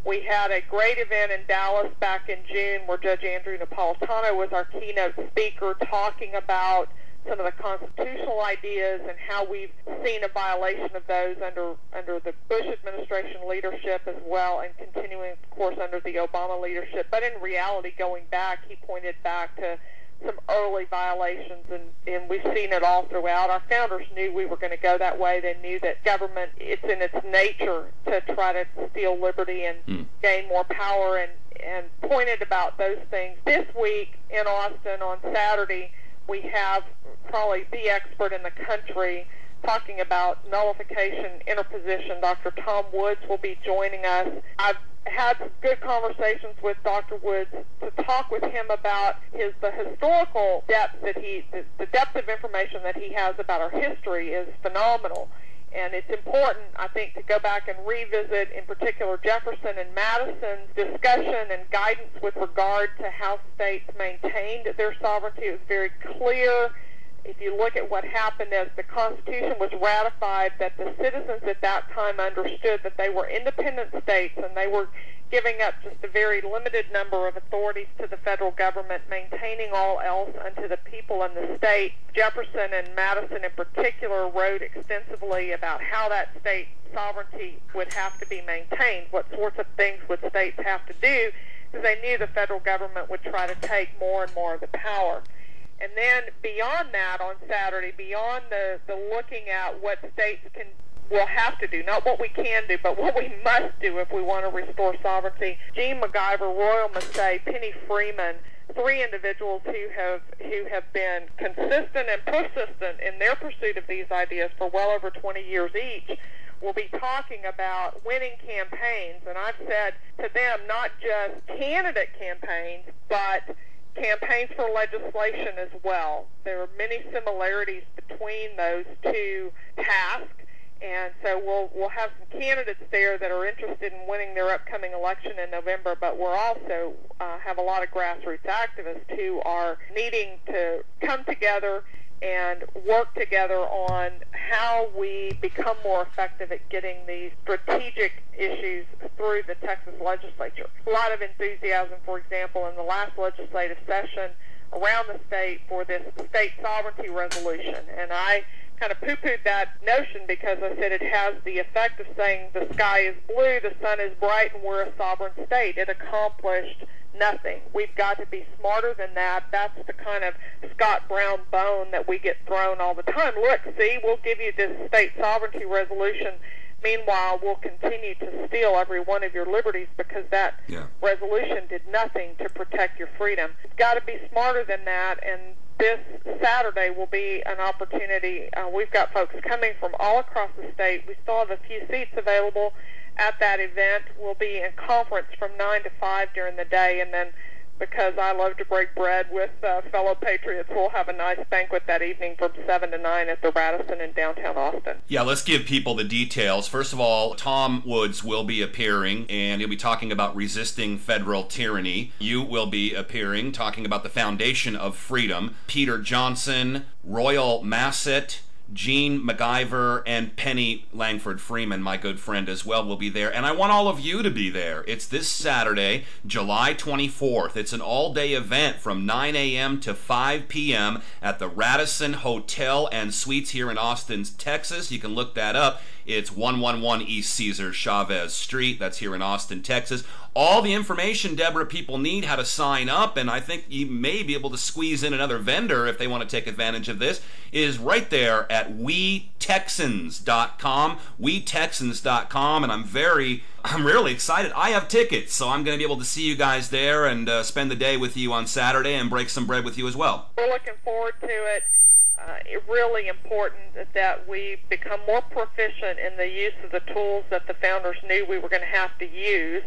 We had a great event in Dallas back in June where Judge Andrew Napolitano was our keynote speaker, talking about some of the constitutional ideas and how we've seen a violation of those under the Bush administration leadership as well, and continuing, of course, under the Obama leadership. But in reality, going back, he pointed back to some early violations, and we've seen it all throughout. Our founders knew we were going to go that way. They knew that government, it's in its nature to try to steal liberty and gain more power, and pointed about those things. This week in Austin on Saturday, we have probably the expert in the country talking about nullification interposition. Dr. Tom Woods will be joining us. I've had some good conversations with Dr. Woods to talk with him about the historical depth that the depth of information that he has about our history is phenomenal. And it's important, I think, to go back and revisit, in particular, Jefferson and Madison's discussion and guidance with regard to how states maintained their sovereignty. It was very clear, if you look at what happened as the Constitution was ratified, that the citizens at that time understood that they were independent states and they were giving up just a very limited number of authorities to the federal government, maintaining all else unto the people and the state. Jefferson and Madison in particular wrote extensively about how that state sovereignty would have to be maintained, what sorts of things would states have to do, because they knew the federal government would try to take more and more of the power. And then beyond that, on Saturday, beyond the looking at what states will have to do, not what we can do, but what we must do if we want to restore sovereignty, Jean MacIver, Royal Massey, Penny Freeman, three individuals who have been consistent and persistent in their pursuit of these ideas for well over 20 years each, will be talking about winning campaigns. And I've said to them, not just candidate campaigns, but campaigns for legislation as well. There are many similarities between those two tasks, and so we'll have some candidates there that are interested in winning their upcoming election in November, but we're also have a lot of grassroots activists who are needing to come together and work together on how we become more effective at getting these strategic issues through the Texas legislature. A lot of enthusiasm, for example, in the last legislative session around the state for this state sovereignty resolution. And I kind of poo-pooed that notion because I said it has the effect of saying the sky is blue, the sun is bright, and we're a sovereign state. It accomplished nothing. We've got to be smarter than that. That's the kind of Scott Brown bone that we get thrown all the time. Look, see, we'll give you this state sovereignty resolution. Meanwhile, we'll continue to steal every one of your liberties because that resolution did nothing to protect your freedom. We've got to be smarter than that, and this Saturday will be an opportunity. We've got folks coming from all across the state. We still have a few seats available at that event. We'll be in conference from 9 to 5 during the day, and then because I love to break bread with fellow patriots, we'll have a nice banquet that evening from 7 to 9 at the Radisson in downtown Austin. Yeah, let's give people the details. First of all, Tom Woods will be appearing, and he'll be talking about resisting federal tyranny. You will be appearing, talking about the foundation of freedom. Peter Johnson, Royal Massett, Jean MacIver, and Penny Langford Freeman, my good friend as well, will be there. And I want all of you to be there. It's this Saturday, July 24th. It's an all-day event from 9 a.m. to 5 p.m. at the Radisson Hotel and Suites here in Austin, Texas. You can look that up. It's 111 East Cesar Chavez Street. That's here in Austin, Texas. All the information, Deborah, people need, how to sign up, and I think you may be able to squeeze in another vendor if they want to take advantage of this, is right there at WeTexans.com, WeTexans.com, and I'm really excited. I have tickets, so I'm going to be able to see you guys there and spend the day with you on Saturday and break some bread with you as well. We're looking forward to it. It's really important that we become more proficient in the use of the tools that the founders knew we were going to have to use.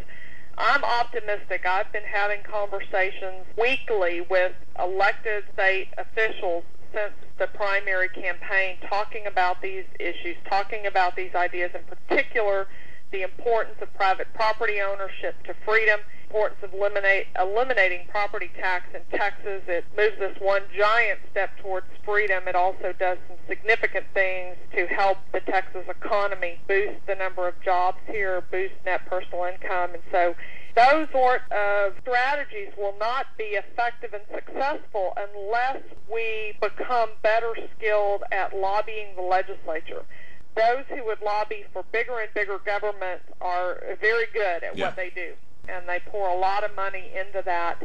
I'm optimistic. I've been having conversations weekly with elected state officials since the primary campaign, talking about these issues, talking about these ideas, in particular the importance of private property ownership to freedom, importance of eliminating property tax in Texas. It moves us one giant step towards freedom. It also does some significant things to help the Texas economy, boost the number of jobs here, boost net personal income. And so those sort of strategies will not be effective and successful unless we become better skilled at lobbying the legislature. Those who would lobby for bigger and bigger government are very good at what they do, and they pour a lot of money into that.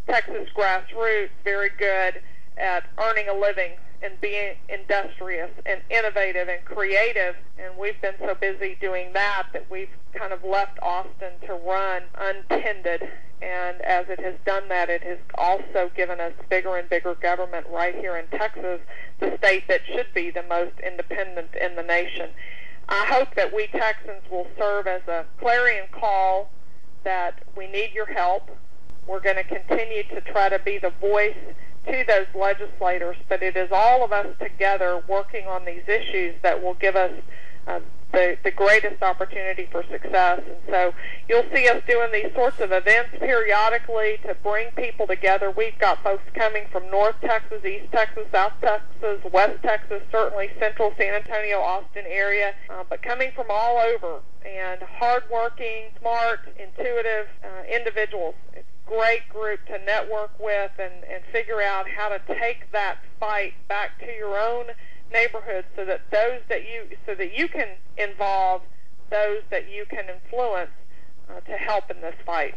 Texas grassroots, very good at earning a living and being industrious and innovative and creative, and we've been so busy doing that we've kind of left Austin to run untended, and as it has done that, it has also given us bigger and bigger government right here in Texas, the state that should be the most independent in the nation. I hope that we Texans will serve as a clarion call that we need your help. We're going to continue to try to be the voice to those legislators, but it is all of us together working on these issues that will give us the greatest opportunity for success. And so you'll see us doing these sorts of events periodically to bring people together. We've got folks coming from North Texas, East Texas, South Texas, West Texas, certainly Central San Antonio, Austin area, but coming from all over, and hardworking, smart, intuitive individuals. It's a great group to network with and figure out how to take that fight back to your own neighborhood so that you can involve those that you can influence to help in this fight.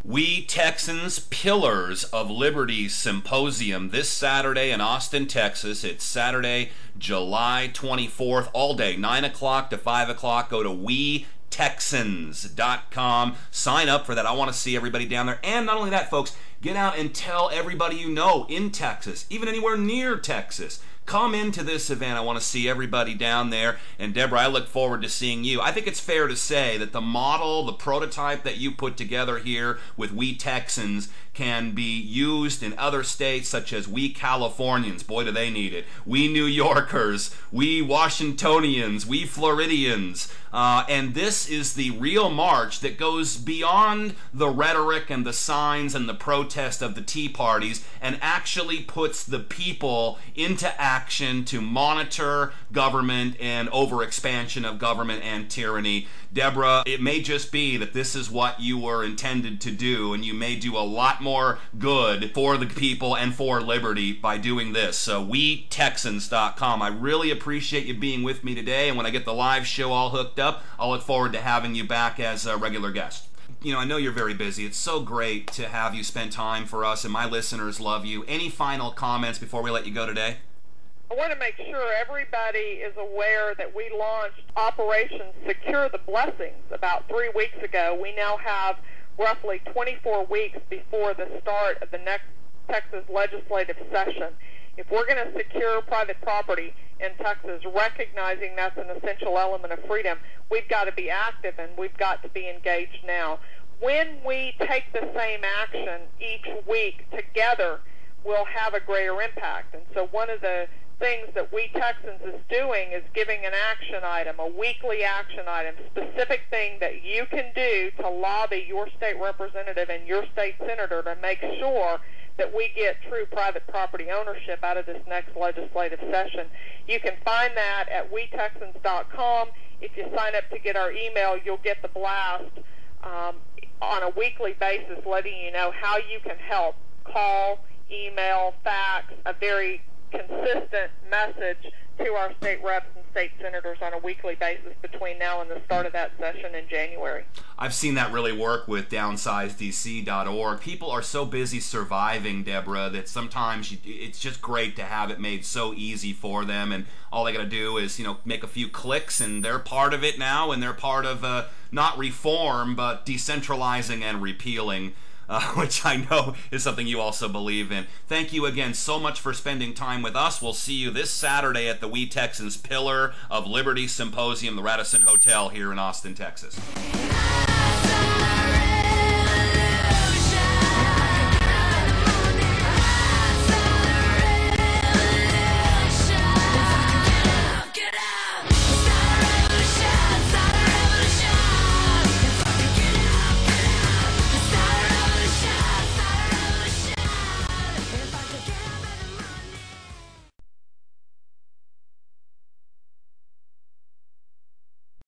We Texans, Pillars of Liberty Symposium this Saturday in Austin, Texas. It's Saturday, July 24th, all day, 9 o'clock to 5 o'clock. Go to WeTexans.com. Sign up for that. I want to see everybody down there. And not only that, folks, get out and tell everybody you know in Texas, even anywhere near Texas. Come into this event. I want to see everybody down there. And Debra, I look forward to seeing you. I think it's fair to say that the model, the prototype that you put together here with We Texans can be used in other states such as We Californians. Boy, do they need it. We New Yorkers, we Washingtonians, we Floridians. And this is the real march that goes beyond the rhetoric and the signs and the protest of the Tea Parties and actually puts the people into action to monitor government and overexpansion of government and tyranny. Debra, it may just be that this is what you were intended to do, and you may do a lot more good for the people and for liberty by doing this. So WeTexans.com. I really appreciate you being with me today, and when I get the live show all hooked up, I'll look forward to having you back as a regular guest. You know, I know you're very busy. It's so great to have you spend time for us, and my listeners love you. Any final comments before we let you go today? I want to make sure everybody is aware that we launched Operation Secure the Blessings about 3 weeks ago. We now have roughly 24 weeks before the start of the next Texas legislative session. If we're going to secure private property in Texas, recognizing that's an essential element of freedom, we've got to be active and we've got to be engaged now. When we take the same action each week together, we'll have a greater impact. And so one of the things that We Texans is doing is giving an action item, a weekly action item, specific thing that you can do to lobby your state representative and your state senator to make sure that we get true private property ownership out of this next legislative session. You can find that at WeTexans.com. If you sign up to get our email, you'll get the blast on a weekly basis letting you know how you can help. Call, email, fax, a very consistent message to our state reps and state senators on a weekly basis between now and the start of that session in January. I've seen that really work with downsizedc.org. People are so busy surviving, Debra, that sometimes it's just great to have it made so easy for them, and all they got to do is, make a few clicks and they're part of it now, and they're part of not reform but decentralizing and repealing. Which I know is something you also believe in. Thank you again so much for spending time with us. We'll see you this Saturday at the We Texans Pillar of Liberty Symposium, the Radisson Hotel here in Austin, Texas.